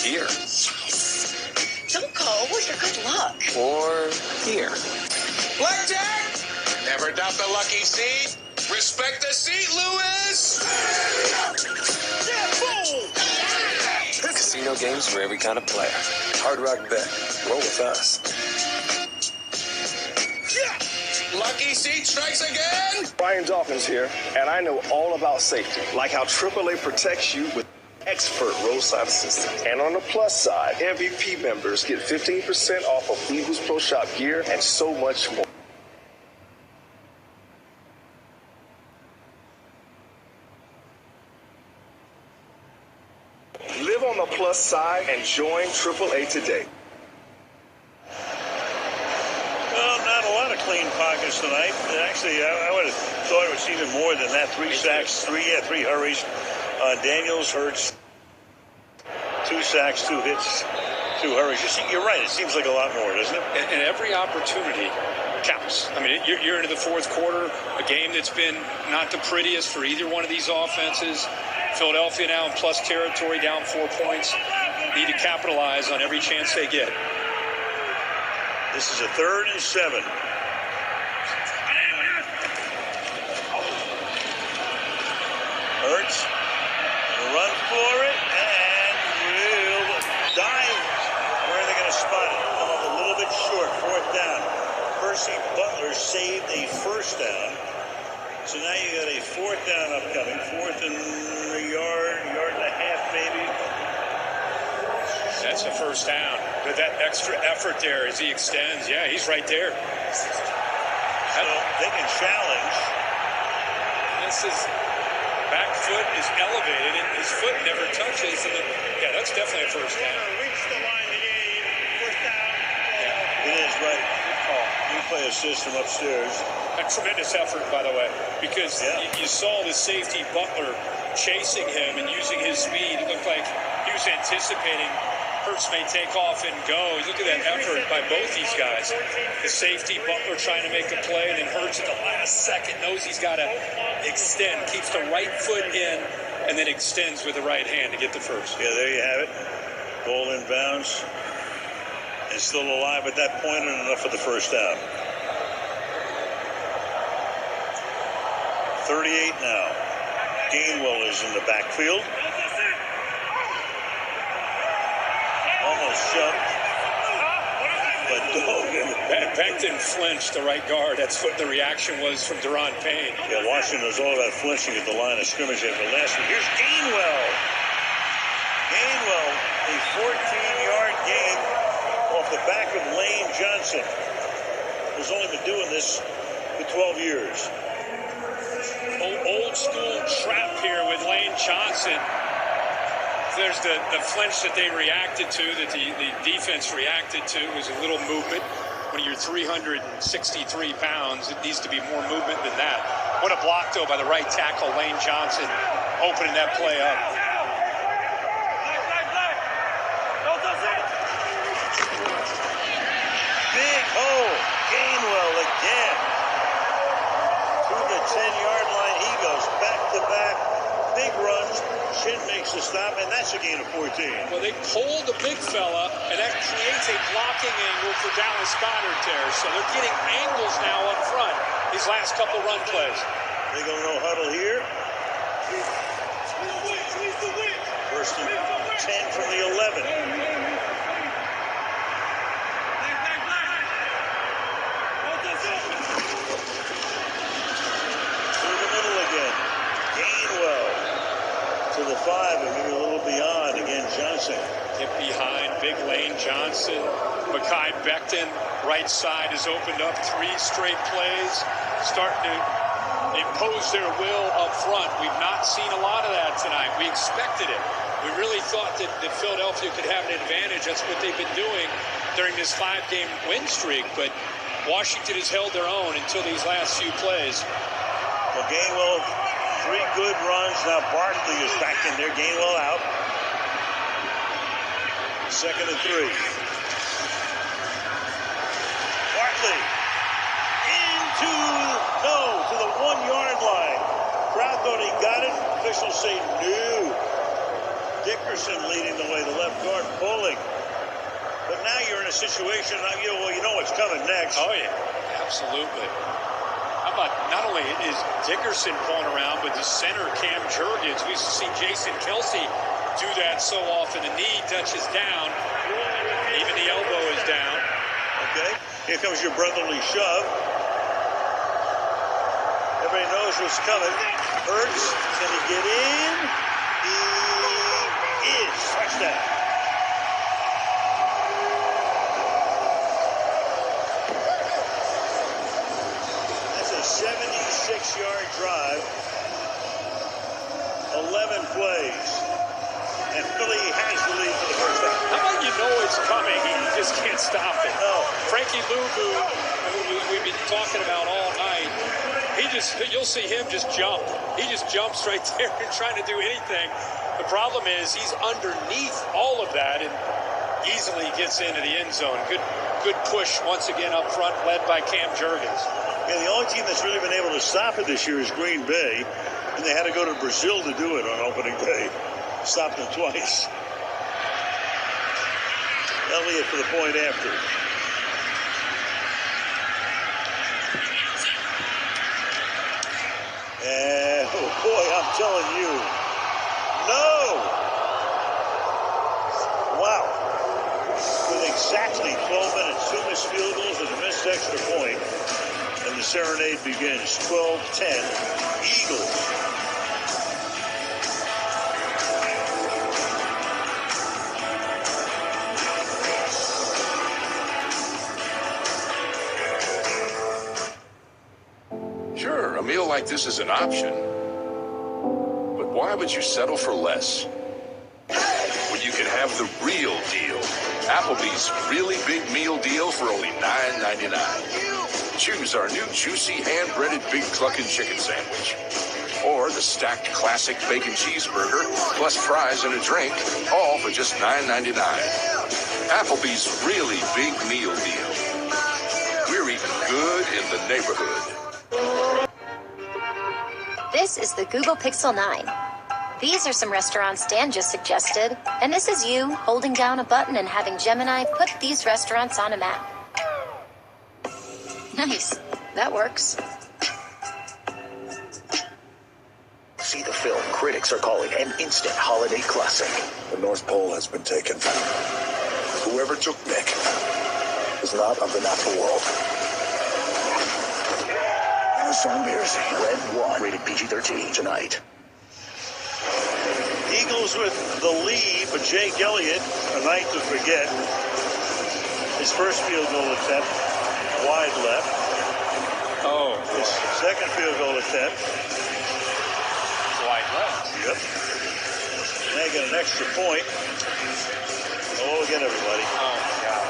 here. Yes. Don't go. Your good luck. Or here. Blackjack! Never doubt the lucky seat. Respect the seat, Lewis! Casino games for every kind of player. Hard Rock Bet. Roll with us. Lucky seat strikes again! Brian Dawkins here, and I know all about safety, like how AAA protects you with expert roadside assistance. And on the plus side, MVP members get 15% off of Eagles Pro Shop gear and so much more. Live on the plus side and join AAA today. Well, not a lot of clean pockets tonight. Actually, I would have thought it was even more than that. 3 sacks, three hurries. Daniels, Hurts, 2 sacks, 2 hits, 2 hurries. You're right. It seems like a lot more, doesn't it? And every opportunity counts. I mean, you're into the fourth quarter, a game that's been not the prettiest for either one of these offenses. Philadelphia now in plus territory, down 4 points. Need to capitalize on every chance they get. This is a 3rd and 7. Hurts, run for it, and will dive. Where are they going to spot it? Come up a little bit short, 4th down. Percy Butler saved a 1st down. So now you got a 4th down upcoming. 4th and a yard and a half maybe. That's the 1st down. But that extra effort there as he extends, yeah, he's right there. So they can challenge. This is back foot is elevated and his foot never touches. And yeah, that's definitely a 1st down. Reach the line to gain. 1st down. Yeah, it is right. Good call. Replay assist from upstairs. A tremendous effort, by the way, because you saw the safety Butler chasing him and using his speed. It looked like he was anticipating Hurts may take off and go. Look at that effort by both these guys. The safety Butler trying to make a play, and then Hurts at the last second knows he's got to extend, keeps the right foot in, and then extends with the right hand to get the first. Yeah, there you have it. Ball in bounds. And still alive at that point, and enough for the 1st down. 38 now. Gainwell is in the backfield. Almost shoved. But Becton flinched, the right guard. That's what the reaction was from Daron Payne. Yeah, Washington was all about flinching at the line of scrimmage after the last one. Here's Gainwell. Gainwell, a 14-yard gain off the back of Lane Johnson, who's only been doing this for 12 years. Old school trap here with Lane Johnson. There's the flinch that they reacted to, that the defense reacted to, was a little movement. When you're 363 pounds, it needs to be more movement than that. What a block, though, by the right tackle, Lane Johnson, opening that play up. Big hole. Gainwell again. To the 10-yard line. He goes back-to-back. Big runs. Shin makes the stop, and that's a gain of 14. Well, they pulled the big fella, and that creates a blocking angle for Dallas Goedert there. So they're getting angles now up front, these last couple run plays. They go no huddle here. 1st and 10 from the 11. Through the middle again. Gainwell to the 5 and maybe a little beyond. Again, Johnson. Get behind big Lane Johnson. Mekhi Becton, right side, has opened up 3 straight plays. Starting to impose their will up front. We've not seen a lot of that tonight. We expected it. We really thought that Philadelphia could have an advantage. That's what they've been doing during this 5-game win streak. But Washington has held their own until these last few plays. Well, Gainwell, 3 good runs. Now Barkley is back in there. Gainwell out. 2nd and 3. Barkley to the 1-yard line. Crowd thought he got it. Officials say no. Dickerson leading the way, the left guard pulling. But now you're in a situation, you know what's coming next. Oh, yeah, absolutely. How about not only is Dickerson pulling around, but the center, Cam Jurgens. We used to see Jason Kelsey do that so often. The knee touches down. Even the elbow is down. Okay, here comes your brotherly shove. Everybody knows what's coming. Hurts, can he get in? He is. Touchdown. That's a 76-yard drive. 11 plays. And Philly has the lead for the first time. How about you know it's coming, and you just can't stop it? No. Frankie Luvu, who we've been talking about all night, you'll see him just jump. He just jumps right there and trying to do anything. The problem is he's underneath all of that and easily gets into the end zone. Good push once again up front, led by Cam Jurgens. Yeah, the only team that's really been able to stop it this year is Green Bay, and they had to go to Brazil to do it on opening day. Stopped them twice. Elliott for the point after. And, oh boy, I'm telling you. No! Wow. With exactly 12 minutes, 2 missed field goals and a missed extra point. And the serenade begins. 12-10, Eagles. Sure, a meal like this is an option. But why would you settle for less? When you can have the real deal. Applebee's really big meal deal for only $9.99. Choose our new juicy hand-breaded Big Cluckin' Chicken Sandwich. Or the stacked classic bacon cheeseburger, plus fries and a drink, all for just $9.99. Applebee's really big meal deal. We're even good in the neighborhood. This is the Google Pixel 9. These are some restaurants Dan just suggested, and this is you holding down a button and having Gemini put these restaurants on a map. Nice. That works. See the film critics are calling an instant holiday classic. The North Pole has been taken. Whoever took Nick is not of the natural world. So embarrassing. Red 1, rated PG-13 tonight. Eagles with the lead, but Jake Elliott, a night to forget. His first field goal attempt, wide left. Oh. His second field goal attempt, Wide left. yep. Now you get an extra point. Hello again, everybody. Oh, my God.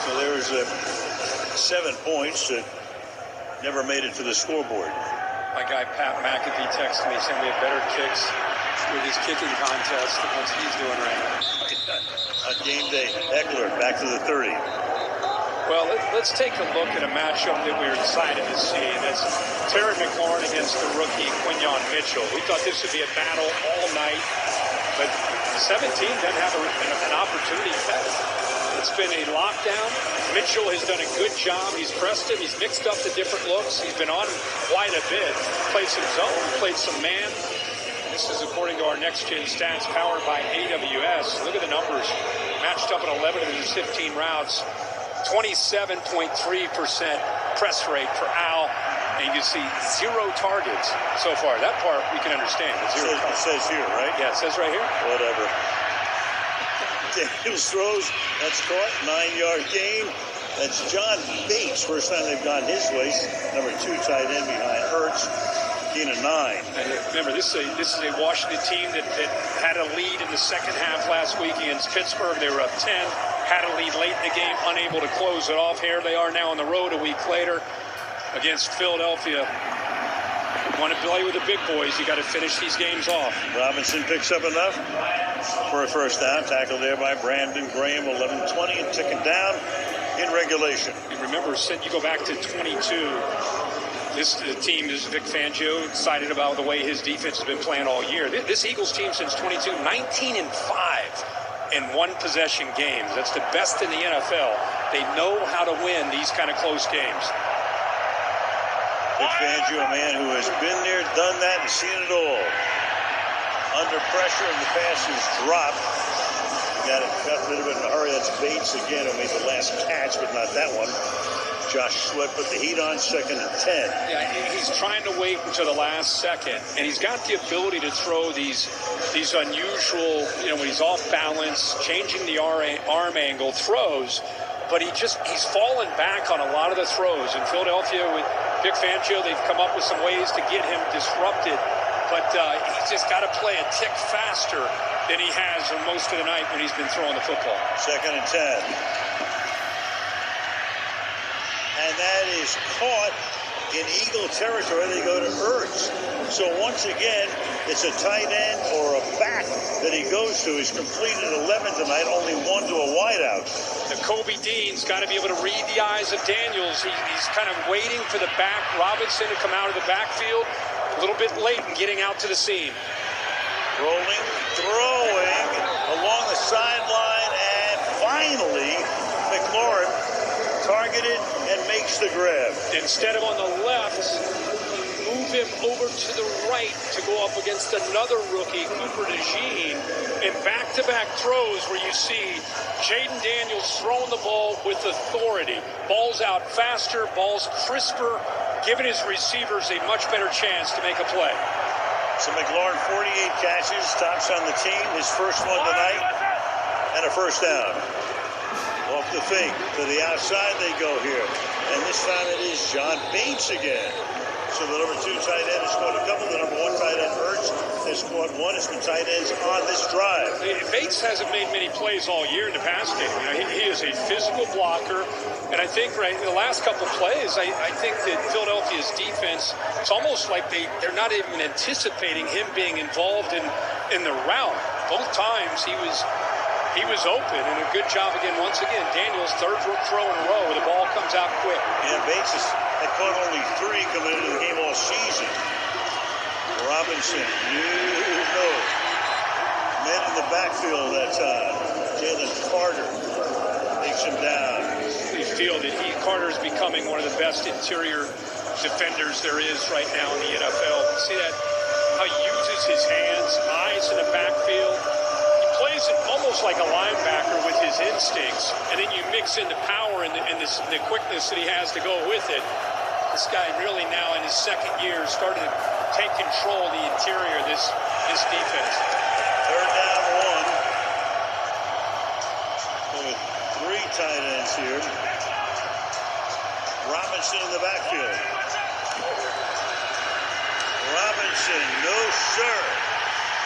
So there's 7 points that never made it to the scoreboard. My guy Pat McAfee texted me saying we have better kicks with his kicking contest than what he's doing right now. On game day, Eckler back to the 30. Well, let's take a look at a matchup that we're excited to see. That's Terry McLaurin against the rookie Quinyon Mitchell. We thought this would be a battle all night, but 17 doesn't have an opportunity yet. It's been a lockdown. Mitchell has done a good job. He's pressed him. He's mixed up the different looks. He's been on quite a bit. Played some zone, played some man. This is according to our next-gen stats powered by AWS. Look at the numbers. Matched up in 11 of his 15 routes. 27.3% press rate for Al. And you can see 0 targets so far. That part we can understand. It says here, right? Yeah, it says right here. Whatever. Daniels throws. That's caught. 9-yard gain. That's John Bates. First time they've gone his way. Number 2 tight end behind Hurts. Gain of 9. And remember, this is a Washington team that had a lead in the second half last week against Pittsburgh. They were up 10. Had a lead late in the game. Unable to close it off. Here they are now on the road a week later against Philadelphia. Want to play with the big boys, you got to finish these games off. Robinson picks up enough for a first down. Tackled there by Brandon Graham. 11-20 and ticking down in regulation. And remember, you go back to 22. This team is Vic Fangio excited about the way his defense has been playing all year. This Eagles team since 22, 19-5 in one-possession games. That's the best in the NFL. They know how to win these kind of close games. Vic Fangio, a man who has been there, done that, and seen it all. Under pressure, and the pass is dropped. Got rid of it in a hurry. That's Bates again, who made the last catch, but not that one. Josh Sweat put the heat on, 2nd and 10. Yeah, he's trying to wait until the last second, and he's got the ability to throw these unusual, when he's off balance, changing the arm angle throws, but he's fallen back on a lot of the throws. In Philadelphia with Vic Fangio, they've come up with some ways to get him disrupted, but he's just got to play a tick faster than he has for most of the night when he's been throwing the football. 2nd and 10. And that is caught in Eagle territory. They go to Ertz. So once again, it's a tight end or a back that he goes to. He's completed 11 tonight, only 1 to a wideout. Kobe Dean's got to be able to read the eyes of Daniels. He's kind of waiting for the back, Robinson, to come out of the backfield. A little bit late in getting out to the seam. Rolling, throwing along the sideline, and finally, McLaurin targeted and makes the grab. Instead of on the left, move him over to the right to go up against another rookie, Cooper DeJean, in back-to-back throws where you see Jaden Daniels throwing the ball with authority. Ball's out faster, ball's crisper, giving his receivers a much better chance to make a play. So McLaurin, 48 catches, tops on the team, his first one tonight, and a first down. Off the fake to the outside they go here. And this time it is John Bates again. So the number 2 tight end has scored a couple. The number 1 tight end, Ertz, has scored 1. It's been tight ends on this drive. Bates hasn't made many plays all year in the pass game. He is a physical blocker. And I think in the last couple of plays, I think that Philadelphia's defense, it's almost like they're not even anticipating him being involved in the route. Both times he was open, and a good job again, once again. Daniels' third throw in a row. The ball comes out quick. Yeah, Bates had caught only 3 coming into the game all season. Robinson, no. Man in the backfield that time. Jalen Carter takes him down. We feel that Carter's becoming one of the best interior defenders there is right now in the NFL. See that? How he uses his hands, eyes in the backfield. Plays it almost like a linebacker with his instincts, and then you mix in the power and the quickness that he has to go with it. This guy really now in his 2nd year starting to take control of the interior of this defense. 3rd down 1. With 3 tight ends here. Robinson in the backfield. Robinson, no sir.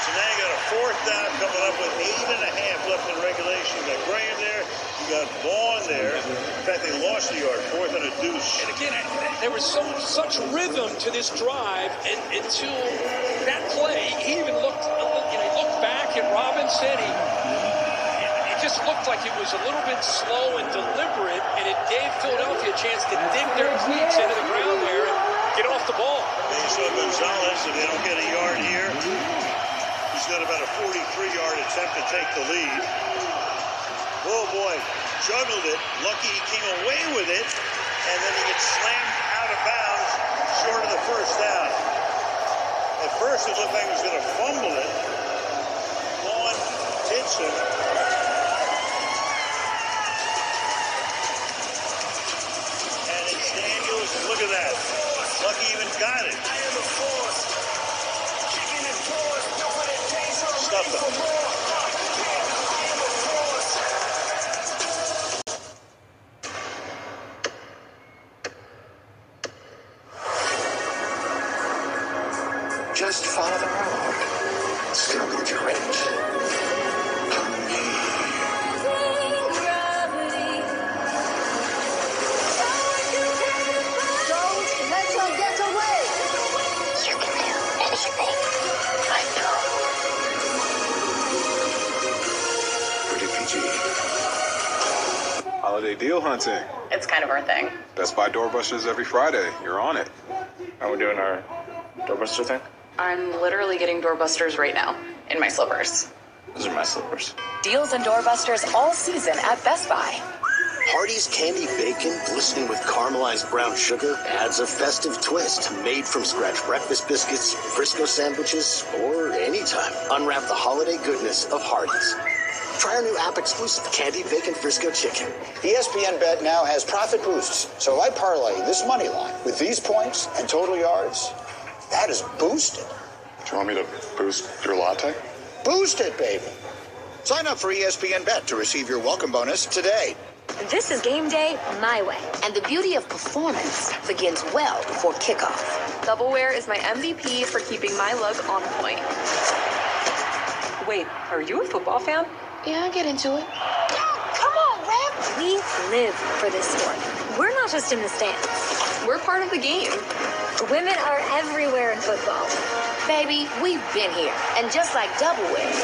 So now you got a 4th down coming up with 8.5 left in regulation. You got Graham there. You got Vaughn there. In fact, they lost the yard. 4th and a deuce. And again, there was such rhythm to this drive until that play. He even looked back at Robinson. It just looked like it was a little bit slow and deliberate, and it gave Philadelphia a chance to dig their cleats into the ground there and get off the ball. So Gonzalez, if they don't get a yard here, he's got about a 43-yard attempt to take the lead. Oh, boy, juggled it. Lucky he came away with it, and then he gets slammed out of bounds short of the first down. At first, it looked like he was going to fumble it. Vaughn hits him. And it's Daniels. Look at that. Lucky even got it. Stuff it. Just follow the road. Still with your range. Holiday deal hunting. It's kind of our thing. Best Buy doorbusters every Friday. You're on it. Are we doing our doorbuster thing? I'm literally getting doorbusters right now in my slippers. Those are my slippers. Deals and doorbusters all season at Best Buy. Hardee's candy bacon, glistening with caramelized brown sugar, adds a festive twist. Made from scratch breakfast biscuits, Frisco sandwiches, or anytime. Unwrap the holiday goodness of Hardee's. Try our new app-exclusive Candy Bacon Frisco Chicken. ESPN Bet now has profit boosts. So if I parlay this money line with these points and total yards, that is boosted. Do you want me to boost your latte? Boost it, baby. Sign up for ESPN Bet to receive your welcome bonus today. This is game day my way. And the beauty of performance begins well before kickoff. Doubleware is my MVP for keeping my look on point. Wait, are you a football fan? Yeah, I'll get into it. Come on, Rap! We live for this sport. We're not just in the stands. We're part of the game. Women are everywhere in football. Baby, we've been here. And just like Doubleware,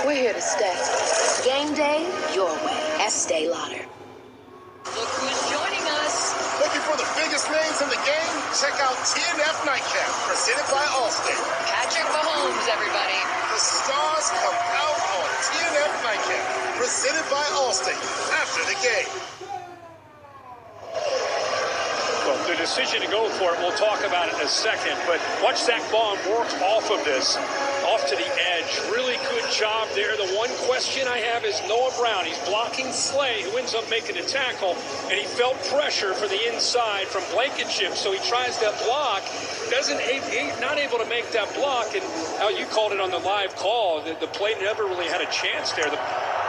we're here to stay. Game day, your way. Estee Lauder. Look who's joining us. Looking for the biggest names in the game? Check out TNF Nightcap, presented by Allstate. Patrick Mahomes, everybody. The stars come out on TNF Nightcap, presented by Allstate, after the game. Well, the decision to go for it, we'll talk about it in a second, but watch Zach Baum work off of this, off to the edge. Really good job there. The one question I have is Noah Brown. He's blocking Slay, who ends up making a tackle, and he felt pressure for the inside from Blankenship, so he tries that block. Not able to make that block, and how you called it on the live call, the play never really had a chance there. The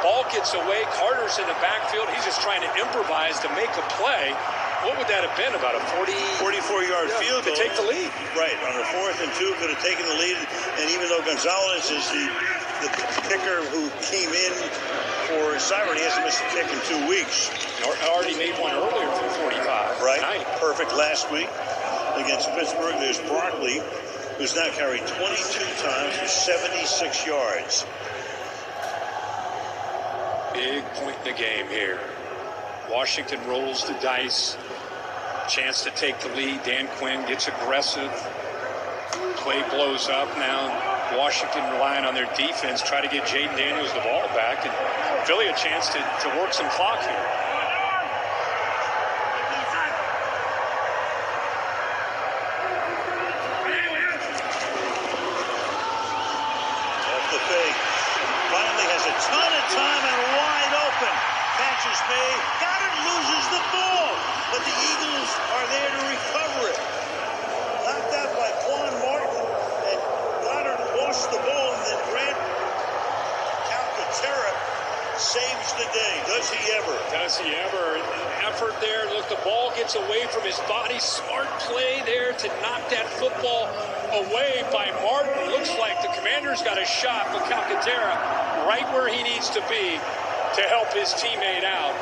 ball gets away. Carter's in the backfield. He's just trying to improvise to make a play. What would that have been? About a 44-yard field goal to take the lead. Right, on a 4th and 2, could have taken the lead. And even though Gonzalez is the kicker who came in for Cyber, he hasn't missed a kick in 2 weeks. Already made one earlier from 45. Right, Tonight. Perfect last week against Pittsburgh. There's Barkley, who's now carried 22 times for 76 yards. Big point in the game here. Washington rolls the dice. Chance to take the lead. Dan Quinn gets aggressive. Play blows up. Now Washington relying on their defense, try to get Jaden Daniels the ball back, and Philly a chance to work some clock here. Off the fake. Finally has a ton of time and wide open. Catch is made. Goddard loses the ball, but the Eagles are there to recover it. Knocked out by Quan Martin, and Goddard lost the ball, and then Grant Calcaterra saves the day. Does he ever? Does he ever? Effort there. Look, the ball gets away from his body. Smart play there to knock that football away by Martin. Looks like the Commanders got a shot, but Calcaterra right where he needs to be to help his teammate out.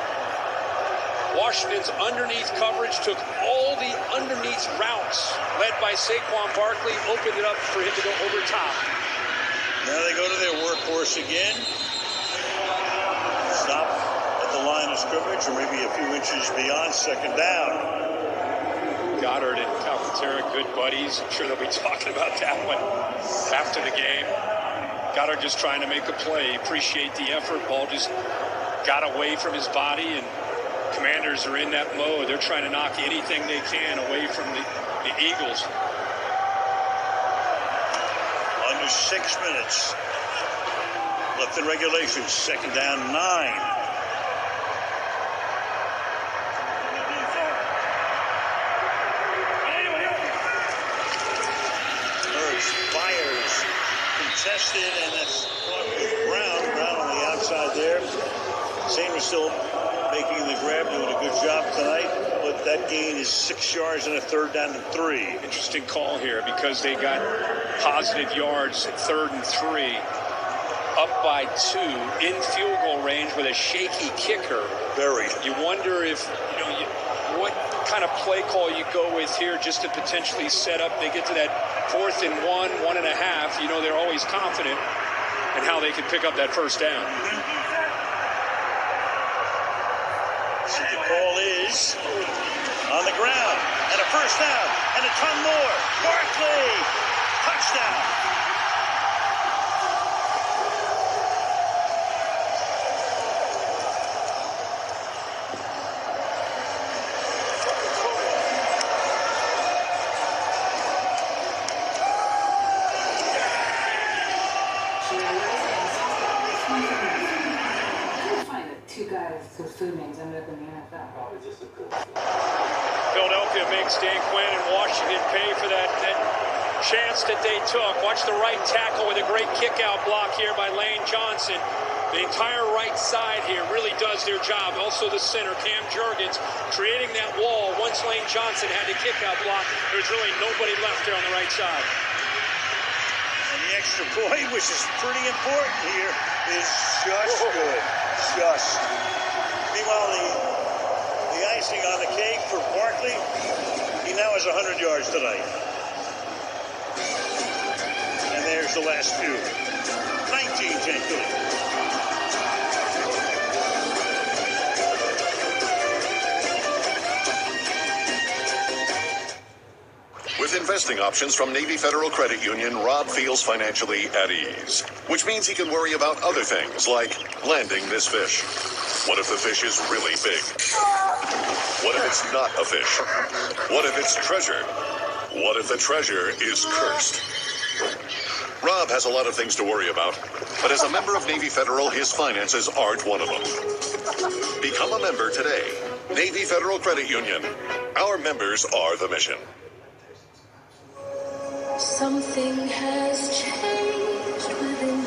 Washington's underneath coverage took all the underneath routes led by Saquon Barkley, opened it up for him to go over top. Now they go to their workhorse again. Stop at the line of scrimmage, or maybe a few inches beyond second down. Goddard and Calcaterra, good buddies. I'm sure they'll be talking about that one after the game. Goddard just trying to make a play. Appreciate the effort. Ball just got away from his body, and Commanders are in that mode. They're trying to knock anything they can away from the Eagles. Under 6 minutes left in regulation. Second down, 9. Fires contested, and that's Brown on the outside there. Sanders still making the grab, doing a good job tonight, but that gain is 6 yards and a third down and 3. Interesting call here because they got positive yards at 3rd and 3, up by 2 in field goal range with a shaky kicker. Very. You wonder if what kind of play call you go with here just to potentially set up. They get to that 4th and 1.5. They're always confident in how they can pick up that first down. So the call is on the ground. And a first down. And a ton more. Barkley. Touchdown. Food names ended up in the NFL. Philadelphia makes Dan Quinn and Washington pay for that chance that they took. Watch the right tackle with a great kick-out block here by Lane Johnson. The entire right side here really does their job. Also the center, Cam Jurgens, creating that wall. Once Lane Johnson had the kick-out block, there's really nobody left there on the right side. And the extra point, which is pretty important here, is just good. Just. Meanwhile, the icing on the cake for Barkley, he now has 100 yards tonight. And there's the last few. 19-10 Philly. With investing options from Navy Federal Credit Union, Rob feels financially at ease, which means he can worry about other things like landing this fish. What if the fish is really big? What if it's not a fish? What if it's treasure? What if the treasure is cursed? Rob has a lot of things to worry about, but as a member of Navy Federal, his finances aren't one of them. Become a member today. Navy Federal Credit Union. Our members are the mission. Something has changed within me.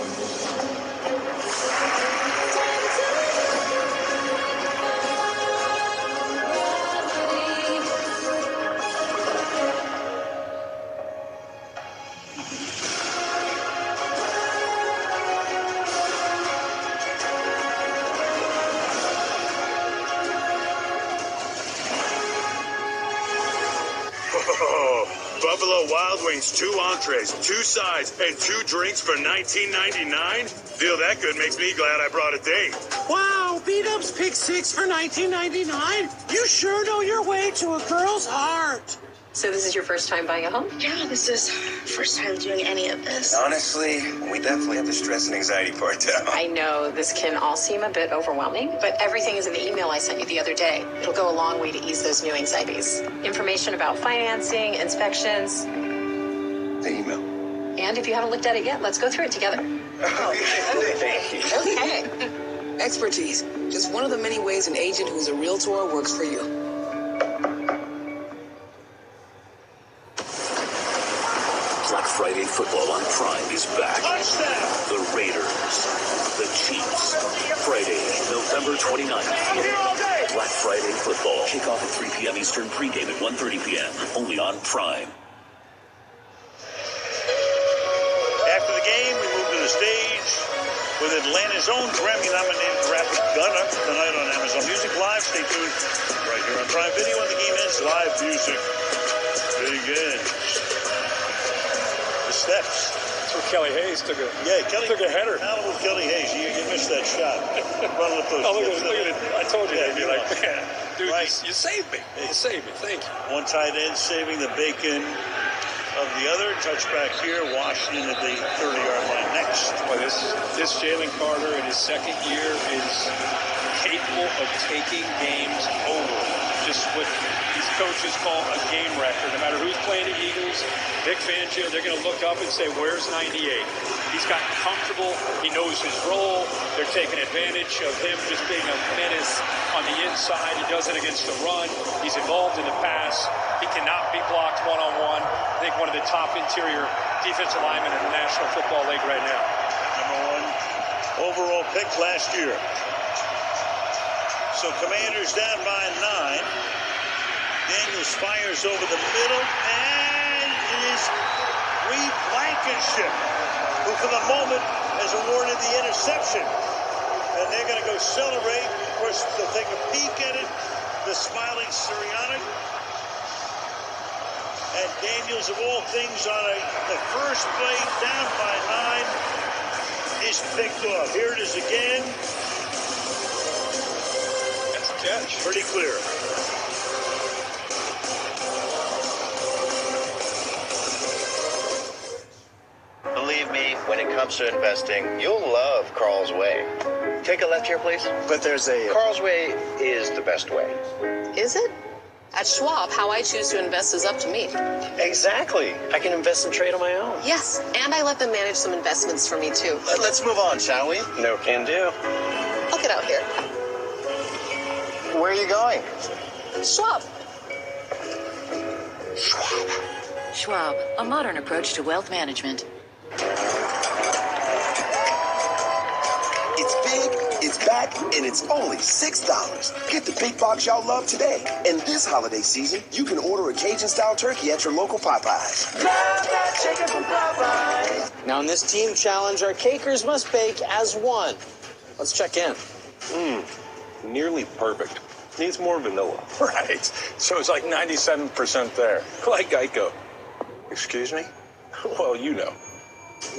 Buffalo Wild Wings, 2 entrees, 2 sides, and 2 drinks for $19.99? Deal that good makes me glad I brought a date. Wow, B-Dubs Pick 6 for $19.99? You sure know your way to a girl's heart. So this is your first time buying a home? Yeah, this is first time doing any of this. Honestly, we definitely have the stress and anxiety part down. I know this can all seem a bit overwhelming, but everything is in the email I sent you the other day. It'll go a long way to ease those new anxieties. Information about financing, inspections. The email. And if you haven't looked at it yet, let's go through it together. Thank you. Okay. Expertise. Just one of the many ways an agent who's a realtor works for you. Black Friday football on Prime is back. Touchdown! The Raiders, the Chiefs. Friday, November 29th. Black Friday football. Kickoff at 3 p.m. Eastern, pregame at 1:30 p.m. Only on Prime. After the game, we move to the stage with Atlanta's own Grammy-nominated graphic Gunner tonight on Amazon Music Live. Stay tuned right here on Prime Video when the game ends. Live music begins. The steps. That's where Kelly Hayes took a header. Malibu Kelly Hayes, you missed that shot. Running up those look at it. I told you they'd be like, dude, right. you saved me. You saved me. Thank you. One tight end saving the bacon of the other. Touchback here. Washington at the 30-yard line next. Well, this Jalen Carter in his second year is capable of taking games over. Just what these coaches call a game record. No matter who's playing the Eagles, Vic Fangio, they're going to look up and say, where's 98? He's gotten comfortable. He knows his role. They're taking advantage of him just being a menace on the inside. He does it against the run. He's involved in the pass. He cannot be blocked one-on-one. I think one of the top interior defensive linemen in the National Football League right now. Number 1 overall pick last year. So Commanders down by 9. Daniels fires over the middle, and it is Reed Blankenship, who for the moment has awarded the interception. And they're going to go celebrate. Of course, they'll take a peek at it. The smiling Sirianni. And Daniels, of all things, on the first play, down by 9, is picked off. Here it is again. catch. Pretty clear. Believe me, when it comes to investing, you'll love Carl's Way. Take a left here, please. But there's a... Carl's Way is the best way. Is it? At Schwab, how I choose to invest is up to me. Exactly. I can invest and trade on my own. Yes, and I let them manage some investments for me, too. Let's move on, shall we? No can do. I'll get out here. Where are you going? Schwab. Schwab, a modern approach to wealth management. It's big, it's back, and it's only $6. Get the big box y'all love today. And this holiday season, you can order a Cajun-style turkey at your local Popeyes. Love that chicken from Popeyes. Now in this team challenge, our cakers must bake as one. Let's check in. Nearly perfect. Needs more vanilla. Right. So it's like 97% there. Like Geico. Excuse me? Well, you know.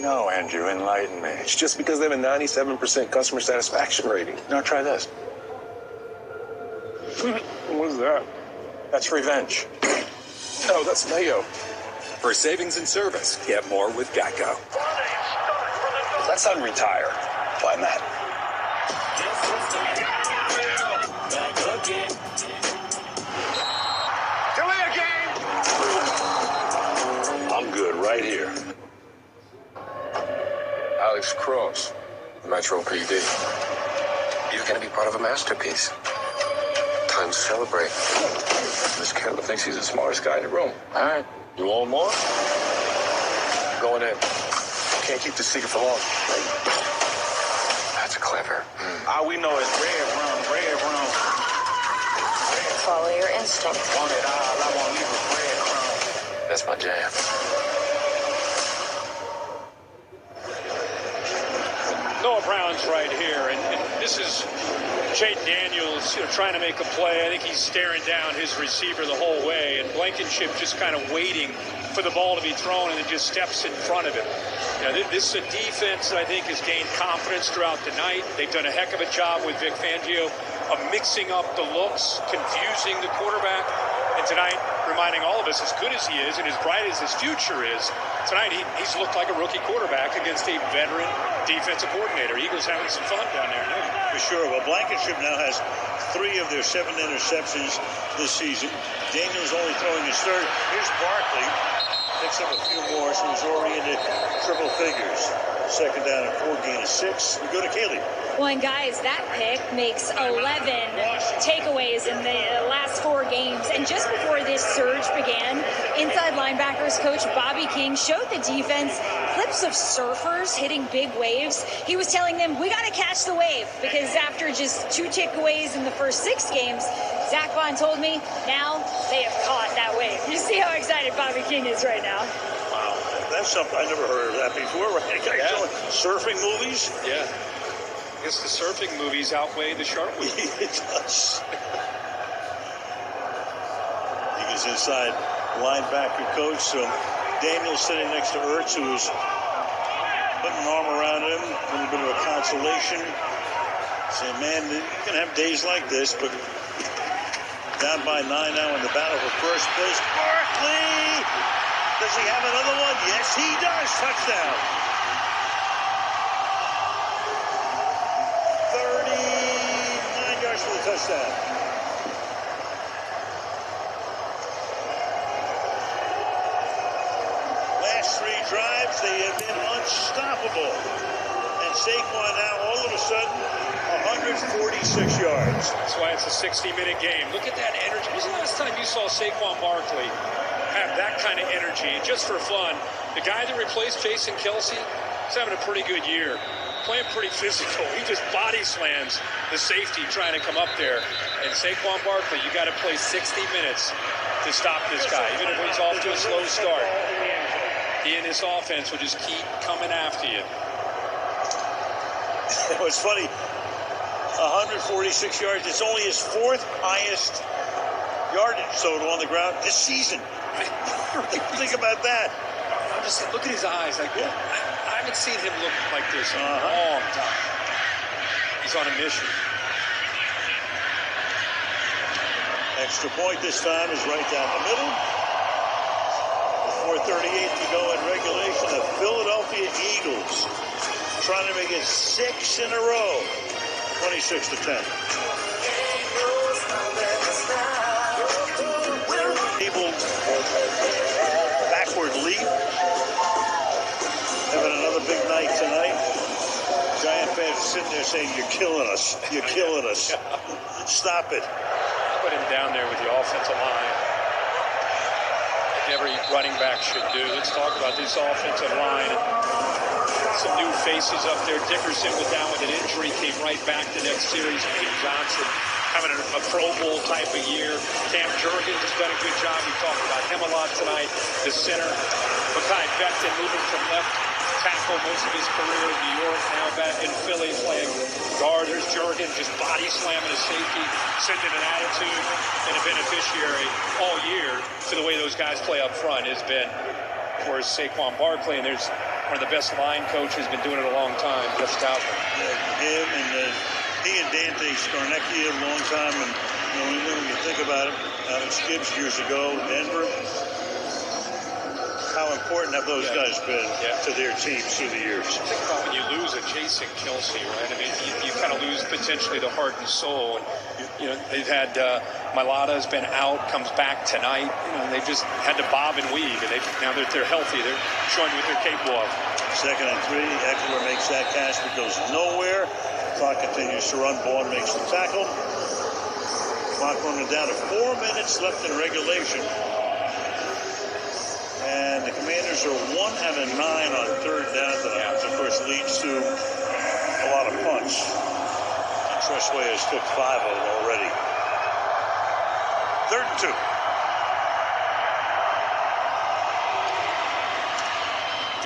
No, Andrew, enlighten me. It's just because they have a 97% customer satisfaction rating. Now try this. What is that? That's revenge. No, that's mayo. For savings and service, get more with Geico. That's unretire. Why not? I'm good right here. Alex Cross, Metro PD. You're going to be part of a masterpiece. Time to celebrate. Miss Keller thinks he's the smartest guy in the room. All right. You want more? Going in. Can't keep the secret for long. That's clever. All we know is red rum. Follow your instinct. Want it all, I won't leave a breadcrumb. That's my jam. Noah Brown's right here, and this is Jayden Daniels, trying to make a play. I think he's staring down his receiver the whole way, and Blankenship just kind of waiting for the ball to be thrown, and then just steps in front of him. This is a defense that I think has gained confidence throughout the night. They've done a heck of a job with Vic Fangio of mixing up the looks, confusing the quarterback, and tonight reminding all of us, as good as he is and as bright as his future is, tonight he's looked like a rookie quarterback against a veteran defensive coordinator. Eagles having some fun down there now. For sure. Well, Blankenship now has 3 of their 7 interceptions this season. Daniels only throwing his third. Here's Barkley. Picks up a few more, so he's already into triple figures. Second down and 4, gain of 6. We go to Kaylee. Well, and guys, that pick makes 11 takeaways in the last 4 games. And just before this surge began, inside linebackers coach Bobby King showed the defense clips of surfers hitting big waves. He was telling them, we got to catch the wave, because after just 2 takeaways in the first 6 games, Zach Vaughn told me, now they have caught that wave. You see how excited Bobby King is right now. Wow, that's something I never heard of that before. Right? Yeah. Surfing movies? Yeah. I guess the surfing movies outweigh the shark movies. It does. He gets inside linebacker coach. So Daniel's sitting next to Ertz, who's putting an arm around him, a little bit of a consolation. Saying, man, you can have days like this, but down by 9 now in the battle for first place. Barkley! Does he have another one? Yes, he does. Touchdown. 39 yards for the touchdown. Last 3 drives, they have been unstoppable. And Saquon now, all of a sudden, 146 yards. That's why it's a 60-minute game. Look at that energy. When was the last time you saw Saquon Barkley have that kind of energy? And just for fun, the guy that replaced Jason Kelce is having a pretty good year. Playing pretty physical. He just body slams the safety trying to come up there. And Saquon Barkley, you got to play 60 minutes to stop this guy, even if he's off to a slow start. He and his offense will just keep coming after you. It was funny. 146 yards. It's only his 4th highest yardage total on the ground this season. Think about that. I'm just look at his eyes. Like, I haven't seen him look like this in a long time. He's on a mission. Extra point this time is right down the middle. 4:38 to go in regulation. The Philadelphia Eagles trying to make it 6 in a row. 26-10. Able backward leap. Having another big night tonight. Giant fans sitting there saying, "You're killing us. You're killing us. Stop it." Put him down there with the offensive line. Like every running back should do. Let's talk about this offensive line. Some new faces up there. Dickerson was down with an injury, came right back the next series. Pete Johnson having a Pro Bowl type of year. Cam Jurgens has done a good job. We talked about him a lot tonight. The center, Mekhi Becton, moving from left tackle most of his career in New York, now back in Philly playing guard. There's Jurgens just body slamming a safety, sending an attitude, and a beneficiary all year for the way those guys play up front has been, of course, Saquon Barkley, and there's one of the best line coaches, been doing it a long time, Jeff Stoutland. Him and he and Dante Scarnecchia a long time, and when you think about it, out in Skibbs years ago, Denver, how important have those guys been to their teams through the years? Think about when you lose a Jason Kelce, right? I mean, you kind of lose potentially the heart and soul. And, they've had Mailata's been out, comes back tonight. They've just had to bob and weave. And now that they're healthy, they're showing what they're capable of. 2nd and 3, Eckler makes that catch but goes nowhere. Clock continues to run. Bourne makes the tackle. Clock running down to 4 minutes left in regulation. And the Commanders are 1 out of 9 on 3rd down tonight, which of course leads to a lot of punts. And Tressway has took 5 of them already. 3rd and 2.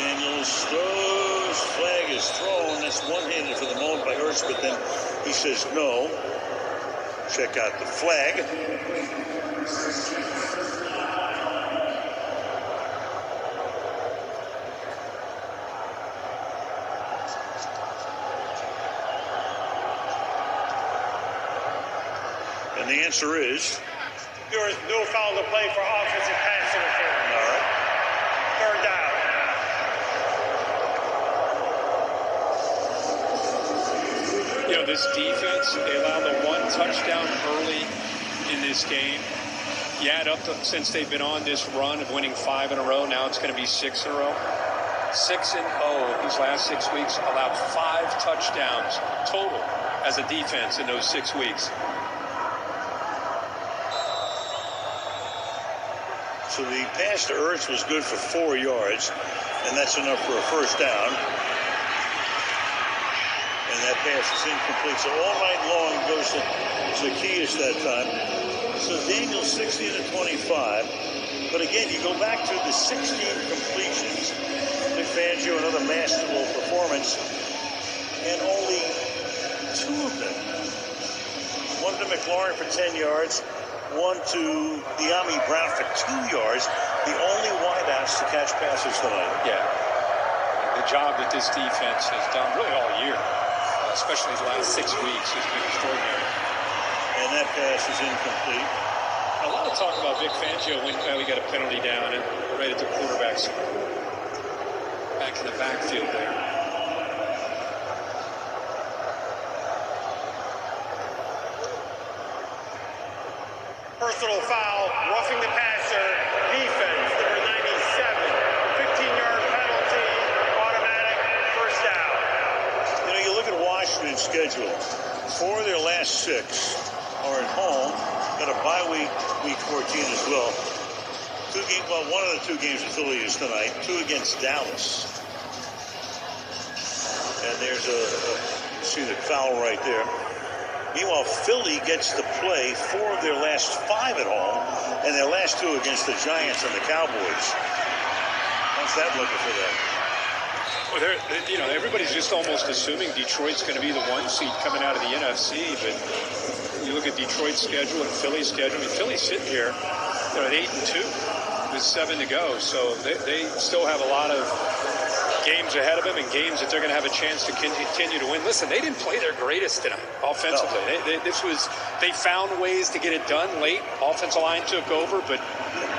Daniels throws, flag is thrown. That's one-handed for the moment by Ertz, but then he says no. Check out the flag. And the answer is? There is no foul to play for offensive pass interference. All right. 3rd down. This defense, they allowed the 1 touchdown early in this game. You add up since they've been on this run of winning 5 in a row, now it's going to be 6 in a row. 6-0 these last 6 weeks, allowed 5 touchdowns total as a defense in those 6 weeks. So the pass to Ertz was good for 4 yards, and that's enough for a 1st down. And that pass is incomplete. So all night long goes to Zacchaeus that time. So Daniels 16 of 25. But again, you go back to the 16 completions. Vic Fangio, another masterful performance. And only 2 of them. 1 to McLaurin for 10 yards. 1 to De'Ami Brown for 2 yards. The only wideouts to catch passes tonight. Yeah. The job that this defense has done really all year, especially the last 6 weeks, has been extraordinary. And that pass is incomplete. A lot of talk about Vic Fangio when we got a penalty down and right at the quarterbacks back in the backfield there. Personal foul, roughing the passer, defense, number 97, 15-yard penalty, automatic, 1st down. You look at Washington's schedule. 4 of their last 6 are at home. Got a bye week, week 14 as well. 2 games, well, 1 of the 2 games with Philly is tonight. 2 against Dallas. And there's see the foul right there. Meanwhile, Philly gets to play 4 of their last 5 at home, and their last 2 against the Giants and the Cowboys. How's that looking for them? Well, everybody's just almost assuming Detroit's going to be the 1 seed coming out of the NFC, but you look at Detroit's schedule and Philly's schedule. I mean, Philly's sitting here, at 8-2. with 7 to go. So they still have a lot of games ahead of them and games that they're going to have a chance to continue to win. Listen, they didn't play their greatest tonight offensively. No. They found ways to get it done late. Offensive line took over, but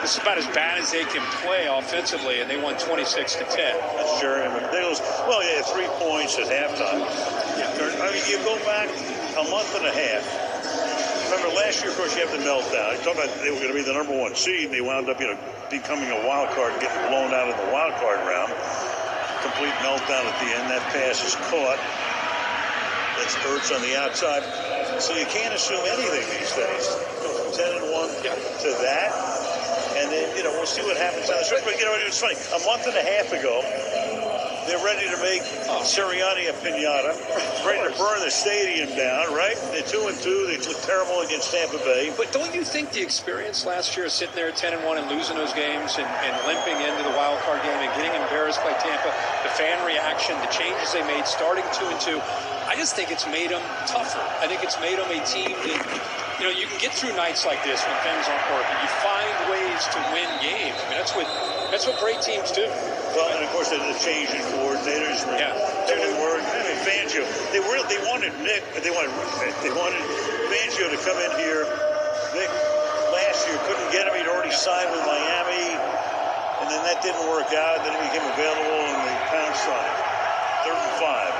this is about as bad as they can play offensively, and they won 26-10. That's Jeremy McNichols. Well, yeah, 3 points at halftime. Yeah. I mean, you go back a month and a half. Remember, last year, of course, you have the meltdown. You talk about they were going to be the number 1 seed, and they wound up, becoming a wild card, getting blown out in the wild card round. Complete meltdown at the end. That pass is caught. That's Ertz on the outside. So you can't assume anything these days. Go from 10-1 to that. And then, we'll see what happens on the stretch. But, it's funny. A month and a half ago, they're ready to make Sirianni a piñata, ready to burn the stadium down, right? They're 2-2. They look terrible against Tampa Bay. But don't you think the experience last year, sitting there at 10-1 and losing those games and limping into the wild card game and getting embarrassed by Tampa, the fan reaction, the changes they made, starting 2-2, I just think it's made them tougher. I think it's made them a team that, you can get through nights like this when things aren't working. You find ways to win games. I mean, that's what great teams do. Well, and of course, there's a change in coordinators. Yeah, Fangio. They wanted Nick. They wanted Fangio to come in here. Nick last year couldn't get him. He'd already signed with Miami, and then that didn't work out. Then he became available, and they pounced on it. 3rd and 5.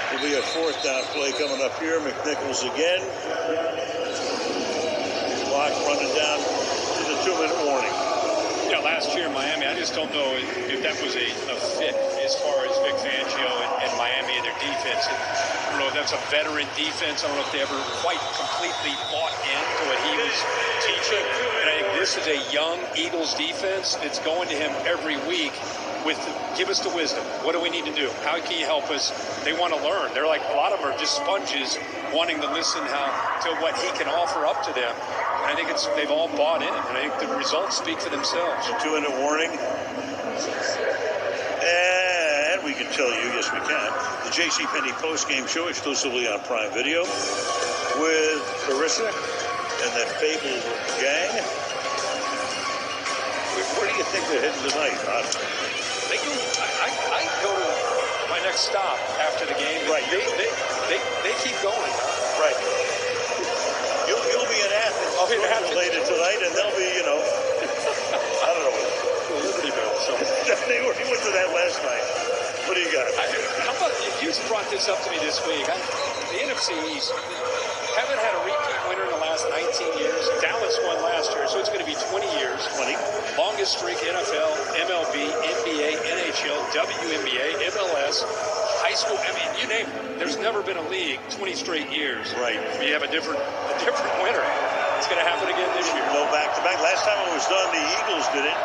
Will be a 4th down play coming up here. McNichols again. Clock running down to the 2-minute warning. Yeah, last year in Miami, I just don't know if that was a fit as far as Vic Fangio and Miami and their defense. I don't know if that's a veteran defense. I don't know if they ever quite completely bought into what he was teaching. And I think this is a young Eagles defense that's going to him every week. Give us the wisdom. What do we need to do? How can you help us? They want to learn. They're like, a lot of them are just sponges wanting to listen to what he can offer up to them. And I think they've all bought in. And I think the results speak for themselves. 2-minute warning. And we can tell you, yes we can, the JCPenney postgame show exclusively on Prime Video with Carissa and that fabled gang. Where do you think they're heading tonight? I go to my next stop after the game. Right. They keep going. Right. You'll be in Athens. I'll be in Athens later tonight, and they'll be, I don't know. Liberty Bell. So. He went to that last night. What do you got? How about you brought this up to me this week? The NFC East haven't had a repeat winner in the last 19 years. Dallas won last year, so it's going to be 20 years. 20. Longest streak, NFL, MLB, NBA, NHL, WNBA, MLS, high school. I mean, you name it. There's never been a league 20 straight years. Right. You have a different winner. It's going to happen again this year. No back-to-back. Last time it was done, the Eagles did it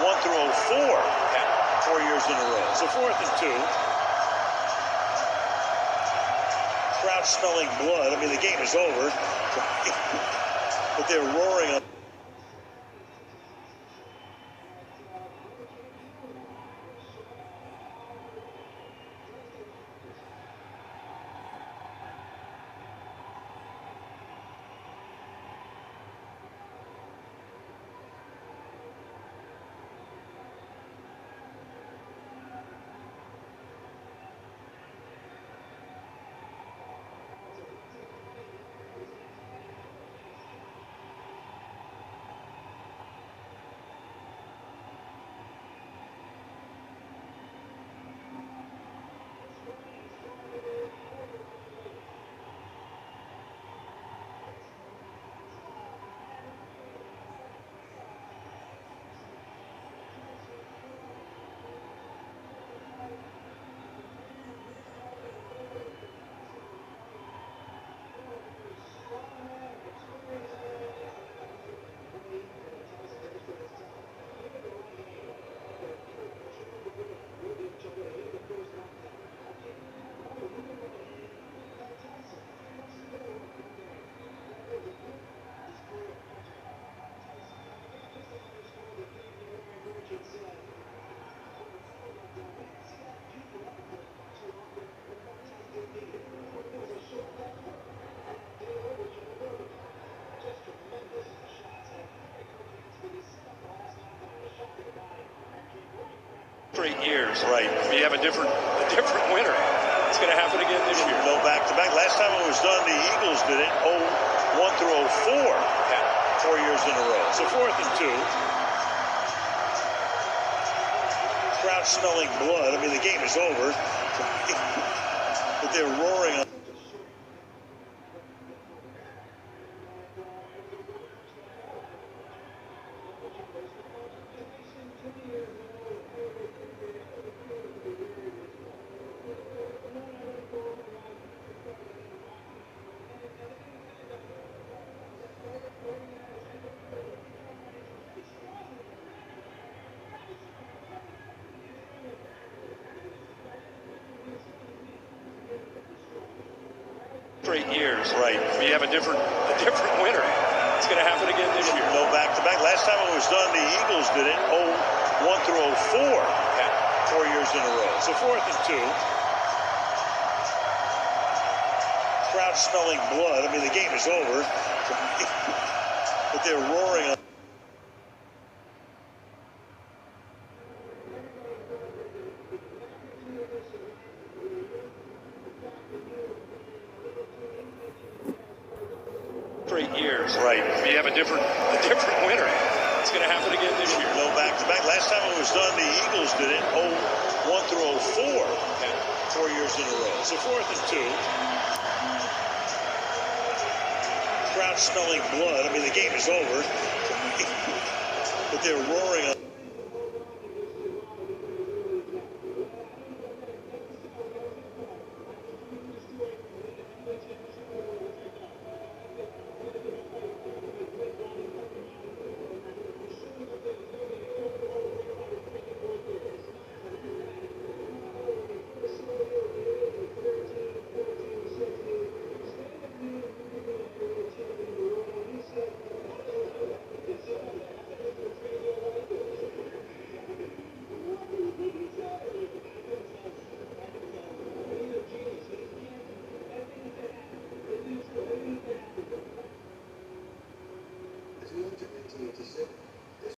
01 through 04. Yeah. 4 years in a row. So 4th and 2. Crowd smelling blood. I mean, the game is over. But they're roaring up. Straight years. Right. We have a different winner. It's going to happen again this year. No back-to-back. Last time it was done, the Eagles did it 01 through 04. 4 years in a row. So 4th and 2. Crowd smelling blood. I mean, the game is over. But they're roaring on. Straight years. Right. We have a different winner. It's going to happen again this year. No back-to-back. Last time it was done, the Eagles did it 01 through 04. 4 years in a row. So 4th and 2. Crowd smelling blood. I mean, the game is over. But they're roaring on. Straight years. Right. We have a different winner. It's going to happen again this year. No back-to-back. Last time it was done, the Eagles did it 01 through 04. 4 years in a row. So 4th and 2. Crowd smelling blood. I mean, the game is over. But they're roaring on.